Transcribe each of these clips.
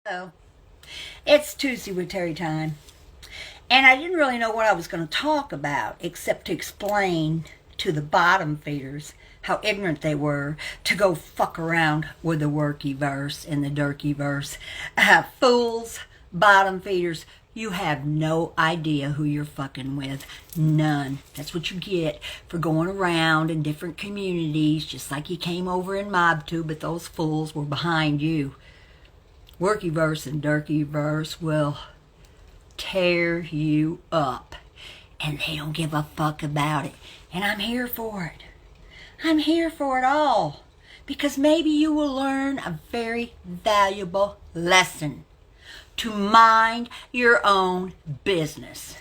Hello. It's Tuesday with Terrietime. And I didn't really know what I was going to talk about except to explain to the bottom feeders how ignorant they were to go fuck around with the worky verse and the dirky verse. Fools, bottom feeders, you have no idea who you're fucking with. None. That's what you get for going around in different communities, just like you came over in MobTube, but those fools were behind you. Worky verse and dirky verse will tear you up, and they don't give a fuck about it. And I'm here for it. I'm here for it all, because maybe you will learn a very valuable lesson: to mind your own business.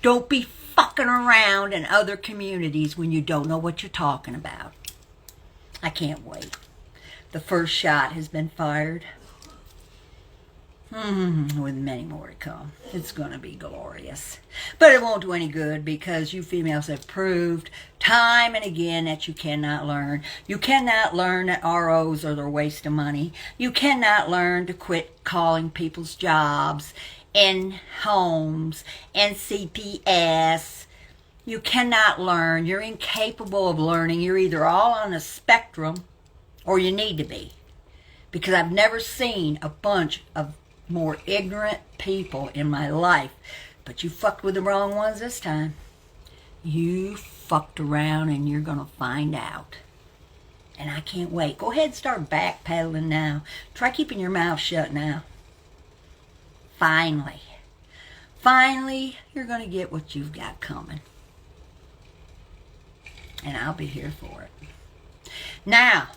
Don't be fucking around in other communities when you don't know what you're talking about. I can't wait. The first shot has been fired. With many more to come. It's going to be glorious. But it won't do any good, because you females have proved time and again that you cannot learn. You cannot learn that ROs are a waste of money. You cannot learn to quit calling people's jobs in homes and CPS. You cannot learn. You're incapable of learning. You're either all on the spectrum or you need to be. Because I've never seen a bunch of more ignorant people in my life. But you fucked with the wrong ones this time. You fucked around, and you're gonna find out. And I can't wait. Go ahead and start backpedaling now. Try keeping your mouth shut now. Finally, you're gonna get what you've got coming. And I'll be here for it. Now,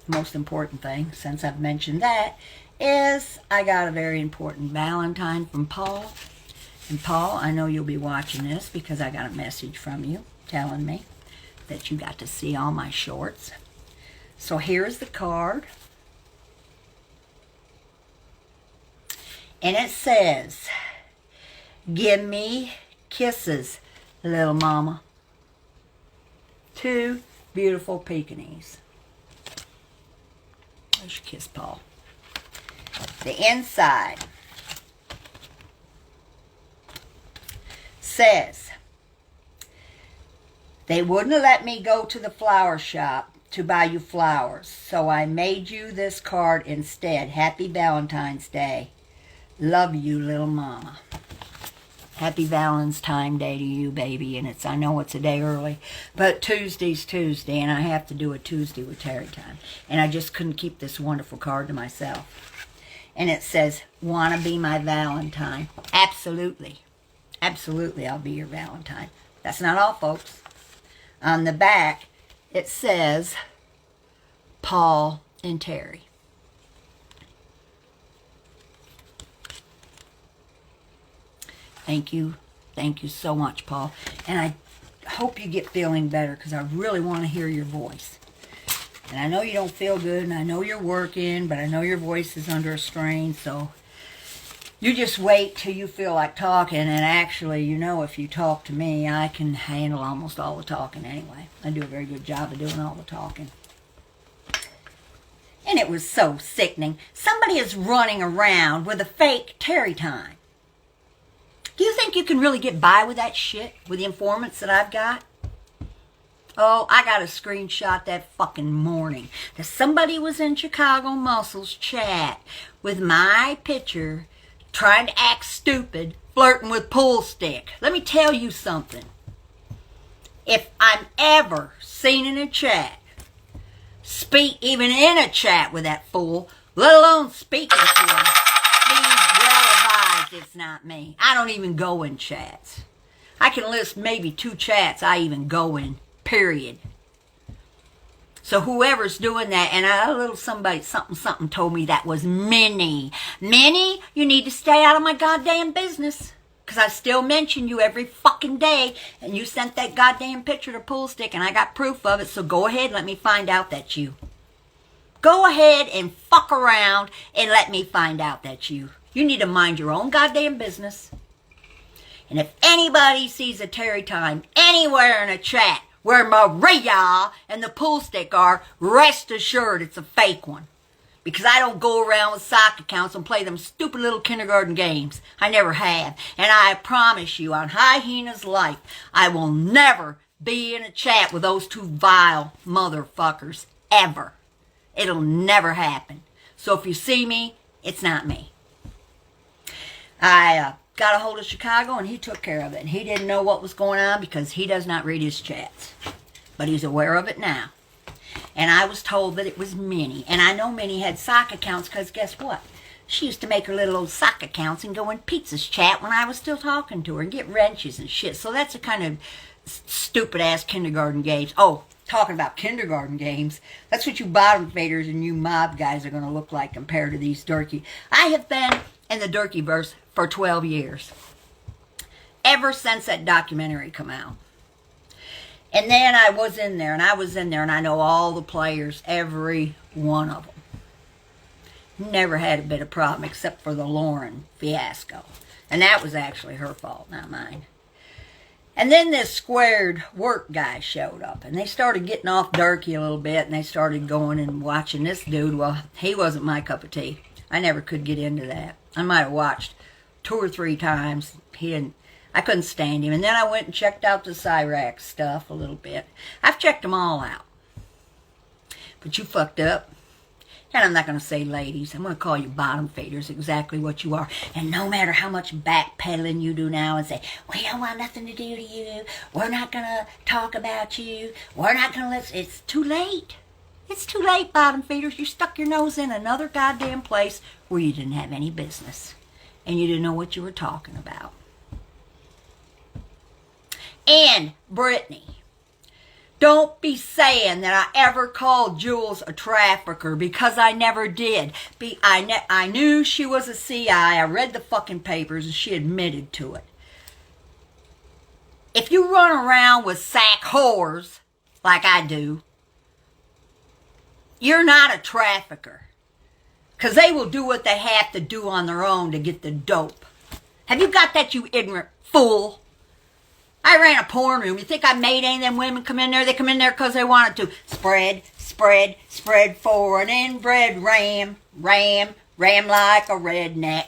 the most important thing, since I've mentioned that, is I got a very important Valentine from Paul. And Paul, I know you'll be watching this, because I got a message from you telling me that you got to see all my shorts. So here's the card. And it says, "Give me kisses, little mama." 2 beautiful Pekingese. There's your kiss, Paul. The inside says, "They wouldn't let me go to the flower shop to buy you flowers, so I made you this card instead. Happy Valentine's Day. Love you, little mama." Happy Valentine's Day to you, baby. And I know it's a day early, but Tuesday's Tuesday, and I have to do a Tuesday with Terrietime. And I just couldn't keep this wonderful card to myself. And it says, "Wanna be my Valentine?" Absolutely. Absolutely, I'll be your Valentine. That's not all, folks. On the back, it says, "Paul and Terry." Thank you. Thank you so much, Paul. And I hope you get feeling better, because I really want to hear your voice. And I know you don't feel good, and I know you're working, but I know your voice is under a strain, so you just wait till you feel like talking. And actually, you know, if you talk to me, I can handle almost all the talking anyway. I do a very good job of doing all the talking. And it was so sickening. Somebody is running around with a fake Terrietime. Do you think you can really get by with that shit, with the informants that I've got? Oh, I got a screenshot that fucking morning that somebody was in Chicago Muscles chat with my picture, trying to act stupid, flirting with pool stick. Let me tell you something. If I'm ever seen in a chat, speak even in a chat with that fool, let alone speaking to him, be well advised it's not me. I don't even go in chats. I can list maybe 2 chats I even go in. Period. So whoever's doing that, and a little somebody, something told me that was Minnie. Minnie, you need to stay out of my goddamn business. Because I still mention you every fucking day, and you sent that goddamn picture to Pool Stick, and I got proof of it, so go ahead and let me find out that's you. Go ahead and fuck around and let me find out that's you. You need to mind your own goddamn business. And if anybody sees a Terrietime anywhere in a chat where Maria and the Pool Stick are, rest assured it's a fake one. Because I don't go around with sock accounts and play them stupid little kindergarten games. I never have. And I promise you, on Hyena's life, I will never be in a chat with those two vile motherfuckers. Ever. It'll never happen. So if you see me, it's not me. I got a hold of Chicago and he took care of it. And he didn't know what was going on because he does not read his chats. But he's aware of it now. And I was told that it was Minnie. And I know Minnie had sock accounts because guess what? She used to make her little old sock accounts and go in Pizza's chat when I was still talking to her and get wrenches and shit. So that's a kind of stupid-ass kindergarten games. Oh, talking about kindergarten games, that's what you Bottomfeeders and you mob guys are going to look like compared to these Durkee. I have been in the Durkee-verse for 12 years. Ever since that documentary come out. And then I was in there, and I know all the players, every one of them. Never had a bit of problem except for the Lauren fiasco. And that was actually her fault, not mine. And then this squared work guy showed up, and they started getting off Durkee a little bit, and they started going and watching this dude. Well, he wasn't my cup of tea. I never could get into that. I might have watched 2 or 3 times. I couldn't stand him. And then I went and checked out the Cyrax stuff a little bit. I've checked them all out. But you fucked up. And I'm not going to say ladies. I'm going to call you Bottomfeeders, exactly what you are. And no matter how much backpedaling you do now and say, we don't want nothing to do to you. We're not going to talk about you. We're not going to listen. It's too late. It's too late, Bottomfeeders. You stuck your nose in another goddamn place where you didn't have any business. And you didn't know what you were talking about. And Brittany, don't be saying that I ever called Jules a trafficker because I never did. I knew she was a CI. I read the fucking papers and she admitted to it. If you run around with sack whores like I do, you're not a trafficker. Because they will do what they have to do on their own to get the dope. Have you got that, you ignorant fool? I ran a porn room. You think I made any of them women come in there? They come in there because they wanted to. Spread for an inbred ram like a redneck.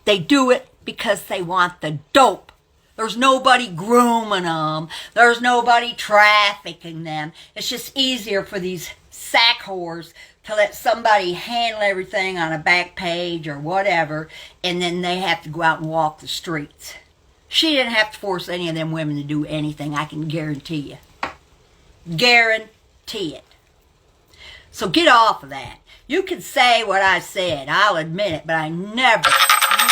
They do it because they want the dope. There's nobody grooming them. There's nobody trafficking them. It's just easier for these sack whores to let somebody handle everything on a back page or whatever, and then they have to go out and walk the streets. She didn't have to force any of them women to do anything, I can guarantee you. Guarantee it. So get off of that. You can say what I said, I'll admit it, but I never, not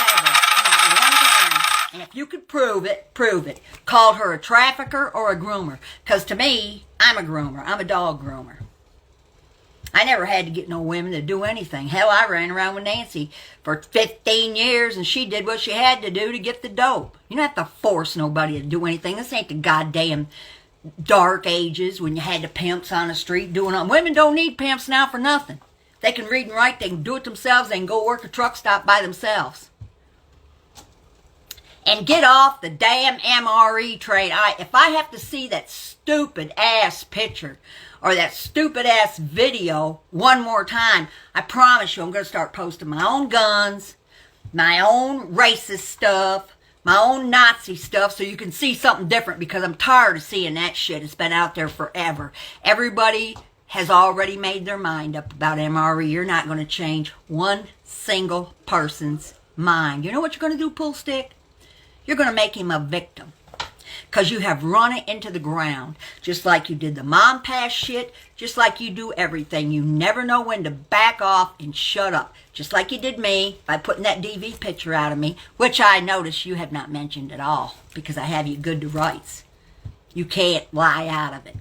one time, and if you could prove it, called her a trafficker or a groomer. Because to me, I'm a groomer. I'm a dog groomer. I never had to get no women to do anything. Hell, I ran around with Nancy for 15 years, and she did what she had to do to get the dope. You don't have to force nobody to do anything. This ain't the goddamn dark ages when you had the pimps on the street doing it. Women don't need pimps now for nothing. They can read and write. They can do it themselves. They can go work a truck stop by themselves. And get off the damn MRE trade. If I have to see that stupid-ass picture or that stupid-ass video one more time, I promise you I'm going to start posting my own guns, my own racist stuff, my own Nazi stuff, so you can see something different, because I'm tired of seeing that shit. It's been out there forever. Everybody has already made their mind up about MRE. You're not going to change one single person's mind. You know what you're going to do, Pull Stick? You're going to make him a victim. Because you have run it into the ground. Just like you did the mom pass shit. Just like you do everything. You never know when to back off and shut up. Just like you did me by putting that DV picture out of me. Which I notice you have not mentioned at all. Because I have you good to rights. You can't lie out of it.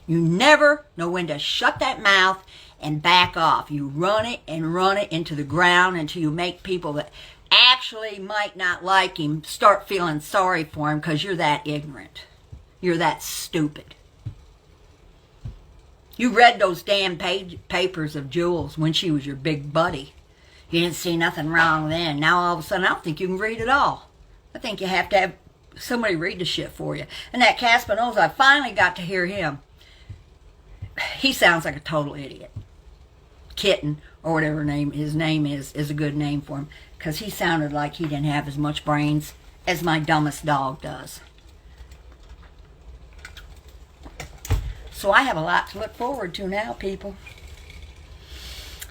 You never know when to shut that mouth and back off. You run it and run it into the ground until you make people that actually might not like him start feeling sorry for him, because you're that ignorant. You're that stupid. You read those damn papers of Jules when she was your big buddy. You didn't see nothing wrong then. Now all of a sudden I don't think you can read it all. I think you have to have somebody read the shit for you. And that Caspinoza, I finally got to hear him. He sounds like a total idiot. Kitten, or whatever his name is a good name for him, because he sounded like he didn't have as much brains as my dumbest dog does. So I have a lot to look forward to now, people.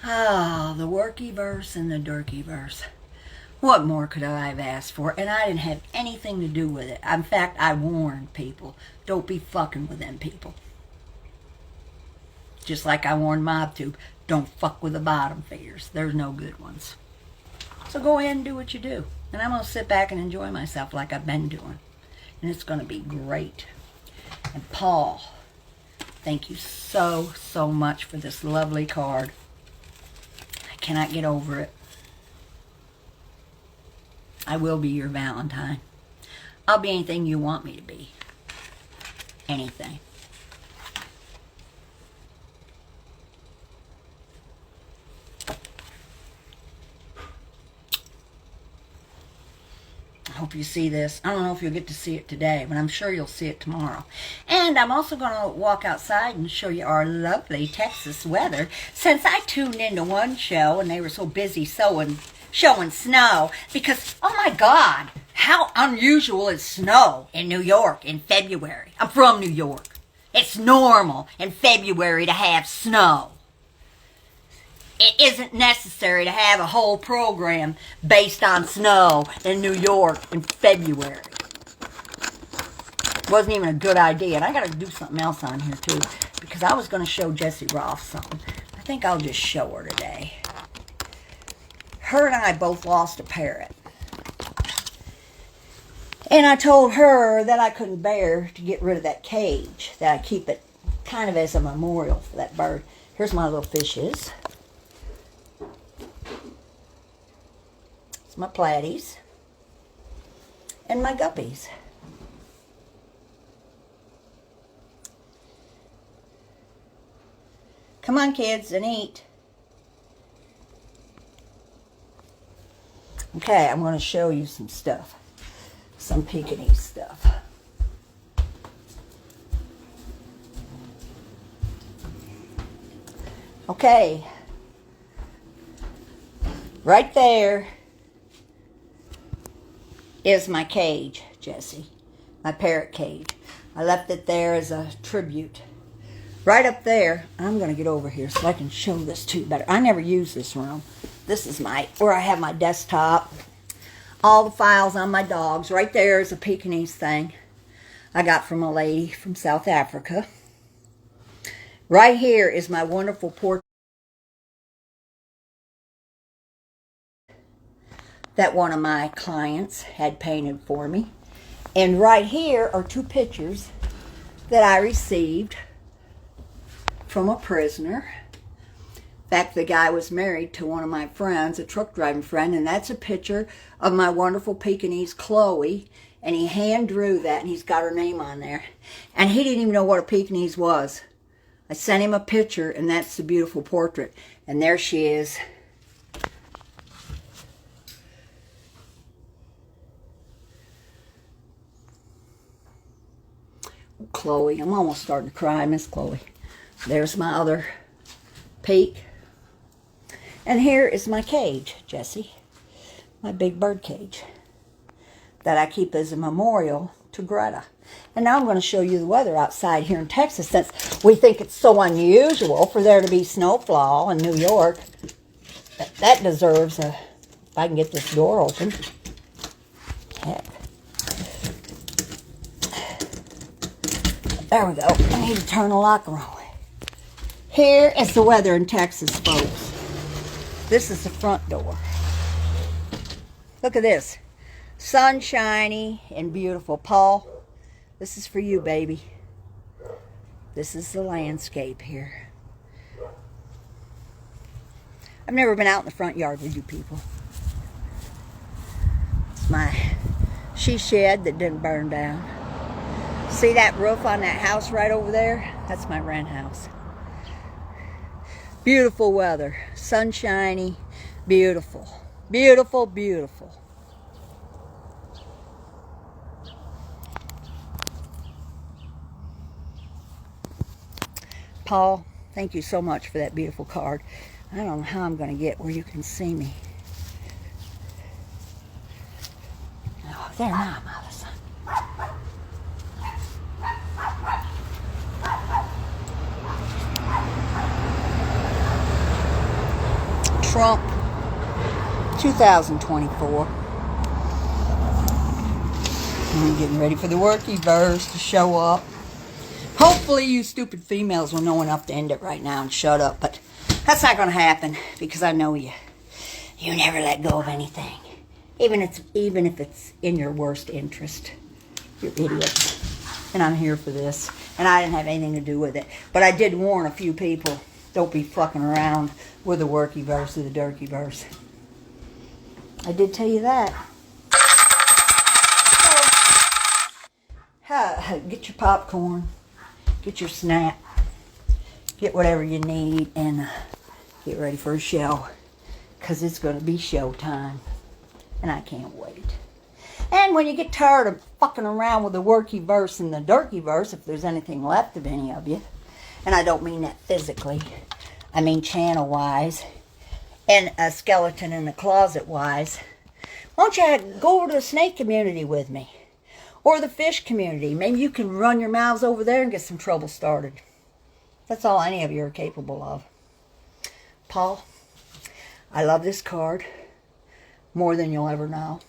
Ah, the worky verse and the durky verse. What more could I have asked for? And I didn't have anything to do with it. In fact, I warned people, don't be fucking with them people. Just like I warned MobTube, don't fuck with the bottom feeders. There's no good ones. So go ahead and do what you do. And I'm going to sit back and enjoy myself like I've been doing. And it's going to be great. And Paul, thank you so, so much for this lovely card. I cannot get over it. I will be your Valentine. I'll be anything you want me to be. Anything. I hope you see this. I don't know if you'll get to see it today, but I'm sure you'll see it tomorrow. And I'm also going to walk outside and show you our lovely Texas weather. Since I tuned into one show and they were so busy showing snow, because, oh my God, how unusual is snow in New York in February? I'm from New York. It's normal in February to have snow. It isn't necessary to have a whole program based on snow in New York in February. Wasn't even a good idea. And I got to do something else on here too, because I was going to show Jessie Roth something. I think I'll just show her today. Her and I both lost a parrot. And I told her that I couldn't bear to get rid of that cage, that I keep it kind of as a memorial for that bird. Here's my little fishes. It's my platies and my guppies. Come on, kids, and eat. Okay, I'm going to show you some stuff. Some Pekingese stuff. Okay. Right there is my cage, Jessie. My parrot cage. I left it there as a tribute. Right up there, I'm going to get over here so I can show this to you better. I never use this room. This is where I have my desktop. All the files on my dogs. Right there is a Pekingese thing I got from a lady from South Africa. Right here is my wonderful portrait that one of my clients had painted for me. And right here are two pictures that I received from a prisoner. In fact, the guy was married to one of my friends, a truck driving friend, and that's a picture of my wonderful Pekingese Chloe, and he hand drew that, and he's got her name on there. And he didn't even know what a Pekingese was. I sent him a picture, and that's the beautiful portrait. And there she is. Chloe. I'm almost starting to cry, Miss Chloe. There's my other peak. And here is my cage, Jessie. My big bird cage that I keep as a memorial to Greta. And now I'm going to show you the weather outside here in Texas, since we think it's so unusual for there to be snowfall in New York. That deserves a... If I can get this door open. Heck. There we go. I need to turn the locker on. Here is the weather in Texas, folks. This is the front door. Look at this. Sunshiny and beautiful. Paul, this is for you, baby. This is the landscape here. I've never been out in the front yard with you people. It's my she shed that didn't burn down. See that roof on that house right over there? That's my rent house. Beautiful weather. Sunshiny. Beautiful. Beautiful, beautiful. Paul, thank you so much for that beautiful card. I don't know how I'm going to get where you can see me. Oh, there now, mother son. Trump 2024. I'm getting ready for the worky-verse to show up. Hopefully you stupid females will know enough to end it right now and shut up, but that's not going to happen because I know you. You never let go of anything, even if it's in your worst interest. You idiot. And I'm here for this, and I didn't have anything to do with it. But I did warn a few people, don't be fucking around with the worky-verse or the dirky-verse. I did tell you that. So, get your popcorn, get your snack, get whatever you need, and get ready for a show. Because it's going to be show time. And I can't wait. And when you get tired of fucking around with the worky-verse and the dirky-verse, if there's anything left of any of you, and I don't mean that physically, I mean channel-wise, and a skeleton in the closet-wise, why don't you go over to the snake community with me? Or the fish community. Maybe you can run your mouths over there and get some trouble started. That's all any of you are capable of. Paul, I love this card more than you'll ever know.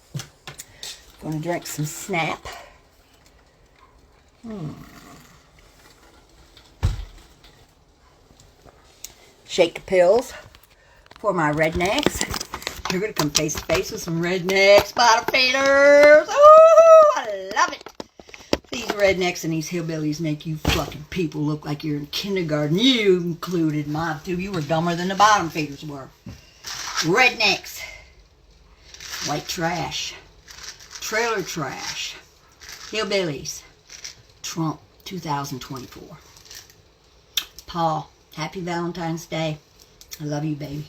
Going to drink some snap. Shake the pills for my rednecks. You're going to come face to face with some rednecks, Bottomfeeders. Oh, I love it. These rednecks and these hillbillies make you fucking people look like you're in kindergarten. You included, Mom, too. You were dumber than the Bottomfeeders were. Rednecks. White trash. Trailer trash. Hillbillies. Trump 2024. Paul, happy Valentine's Day. I love you, baby.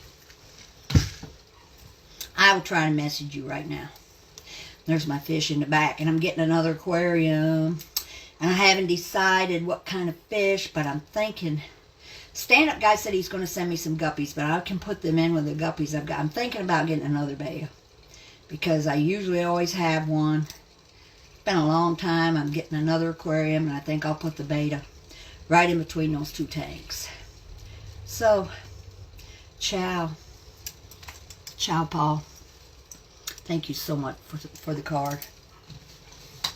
I will try to message you right now. There's my fish in the back, and I'm getting another aquarium. And I haven't decided what kind of fish, but I'm thinking. Stand-up guy said he's going to send me some guppies, but I can put them in with the guppies I've got. I'm thinking about getting another betta because I usually always have one. It's been a long time. I'm getting another aquarium, and I think I'll put the betta right in between those two tanks. So, ciao. Ciao, Paul. Thank you so much for the card.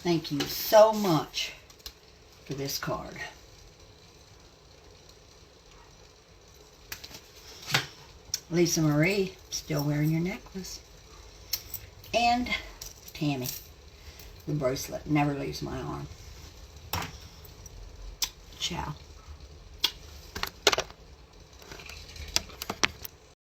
Thank you so much for this card. Lisa Marie, still wearing your necklace. And Tammy, the bracelet never leaves my arm. Ciao.